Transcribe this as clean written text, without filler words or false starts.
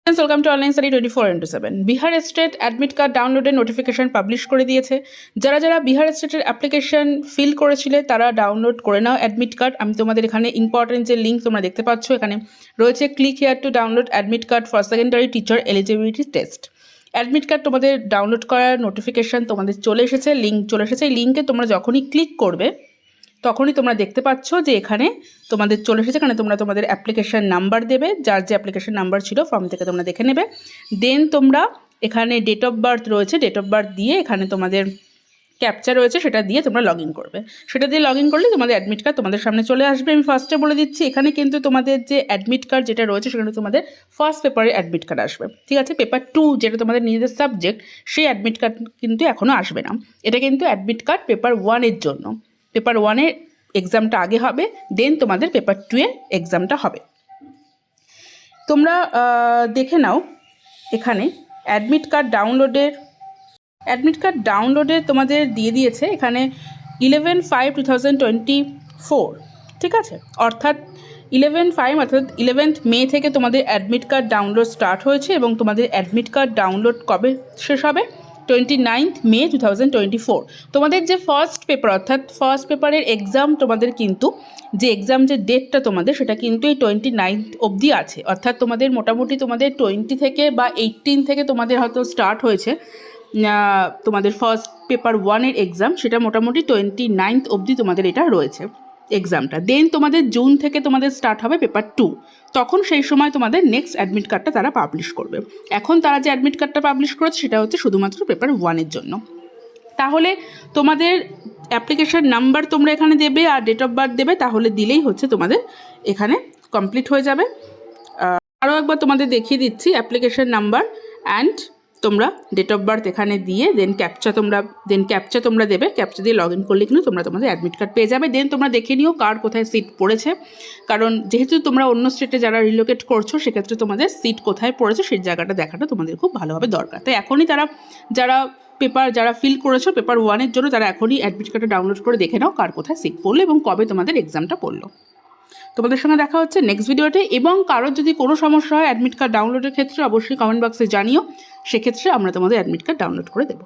Welcome to online study 24/7। Bihar state admit card ডাউনলোডের notification publish করে দিয়েছে। যারা যারা বিহার স্টেটের অ্যাপ্লিকেশন ফিল করেছিলে তারা ডাউনলোড করে নাও অ্যাডমিট কার্ড। আমি তোমাদের এখানে ইম্পর্টেন্ট যে লিঙ্ক তোমরা দেখতে পাচ্ছ এখানে রয়েছে, click here to download admit card for secondary teacher eligibility test. Admit card তোমাদের ডাউনলোড করার নোটিফিকেশান তোমাদের চলে এসেছে, লিঙ্ক চলে এসেছে। এই লিঙ্কে তোমরা যখনই ক্লিক করবে তখনই তোমরা দেখতে পাচ্ছ যে এখানে তোমাদের চলে এসেছে। এখানে তোমরা তোমাদের অ্যাপ্লিকেশান নাম্বার দেবে, যার যে অ্যাপ্লিকেশান নাম্বার ছিল ফর্ম থেকে তোমরা দেখে নেবে। দেন তোমরা এখানে ডেট অফ বার্থ রয়েছে, ডেট অফ বার্থ দিয়ে এখানে তোমাদের ক্যাপচা রয়েছে সেটা দিয়ে তোমরা লগ ইন করবে। সেটা দিয়ে লগ ইন করলে তোমাদের অ্যাডমিট কার্ড তোমাদের সামনে চলে আসবে। আমি ফার্স্টে বলে দিচ্ছি, এখানে কিন্তু তোমাদের যে অ্যাডমিট কার্ড যেটা রয়েছে সেখানে তোমাদের ফার্স্ট পেপারের অ্যাডমিট কার্ড আসবে, ঠিক আছে। পেপার 2 যেটা তোমাদের নিজেদের সাবজেক্ট, সেই অ্যাডমিট কার্ড কিন্তু এখনও আসবে না। এটা কিন্তু অ্যাডমিট কার্ড পেপার 1-এর জন্য। পেপার 1-এর এক্সামটা আগে হবে, দেন তোমাদের পেপার 2-এর এক্সামটা হবে। তোমরা দেখে নাও এখানে অ্যাডমিট কার্ড ডাউনলোডের তোমাদের দিয়ে দিয়েছে এখানে 11/5/2024, ঠিক আছে। অর্থাৎ 11/5 অর্থাৎ 11th মে থেকে তোমাদের অ্যাডমিট কার্ড ডাউনলোড স্টার্ট হয়েছে এবং তোমাদের অ্যাডমিট কার্ড ডাউনলোড কবে শেষ হবে? 29th মে 2024। তোমাদের যে ফার্স্ট পেপার অর্থাৎ ফার্স্ট পেপারের এক্সাম তোমাদের কিন্তু যে এক্সাম যে ডেটটা তোমাদের সেটা কিন্তু এই 29th অবধি আছে। অর্থাৎ তোমাদের মোটামুটি তোমাদের 20 থেকে বা 18 থেকে তোমাদের হয়তো স্টার্ট হয়েছে তোমাদের ফার্স্ট পেপার 1-এর এক্সাম, সেটা মোটামুটি 29th অবধি তোমাদের এটা রয়েছে এক্সামটা। দেন তোমাদের জুন থেকে তোমাদের স্টার্ট হবে পেপার 2, তখন সেই সময় তোমাদের নেক্সট অ্যাডমিট কার্ডটা তারা পাবলিশ করবে। এখন তারা যে অ্যাডমিট কার্ডটা পাবলিশ করেছে সেটা হচ্ছে শুধুমাত্র পেপার 1-এর জন্য। তাহলে তোমাদের অ্যাপ্লিকেশন নাম্বার তোমরা এখানে দেবে আর ডেট অফ বার্থ দেবে, তাহলে দিলেই হচ্ছে তোমাদের এখানে কমপ্লিট হয়ে যাবে। আরও একবার তোমাদের দেখিয়ে দিচ্ছি, অ্যাপ্লিকেশন নাম্বার অ্যান্ড তোমরা ডেট অফ বার্থ এখানে দিয়ে দেন ক্যাপচা তোমরা দেবে। ক্যাপচা দিয়ে লগ ইন করলে কিন্তু তোমরা তোমাদের অ্যাডমিট কার্ড পেয়ে যাবে। দেন তোমরা দেখে নিও কার কোথায় সিট পড়েছে, কারণ যেহেতু তোমরা অন্য স্টেটে যারা রিলোকেট করছো সেক্ষেত্রে তোমাদের সিট কোথায় পড়েছে সেই জায়গাটা দেখাটা তোমাদের খুব ভালোভাবে দরকার। তাই এখনই যারা ফিল করেছো পেপার 1-এর জন্য তারা এখনই অ্যাডমিট কার্ডটা ডাউনলোড করে দেখে নাও কার কোথায় সিট পড়লো এবং কবে তোমাদের এক্সামটা পড়লো। তোমাদের সঙ্গে দেখা হচ্ছে নেক্সট ভিডিওতে। এবং কারোর যদি কোনো সমস্যা হয় অ্যাডমিট কার্ড ডাউনলোডের ক্ষেত্রে অবশ্যই কমেন্ট বক্সে জানিও, সেক্ষেত্রে আমরা তোমাদের অ্যাডমিট কার্ড ডাউনলোড করে দেবো।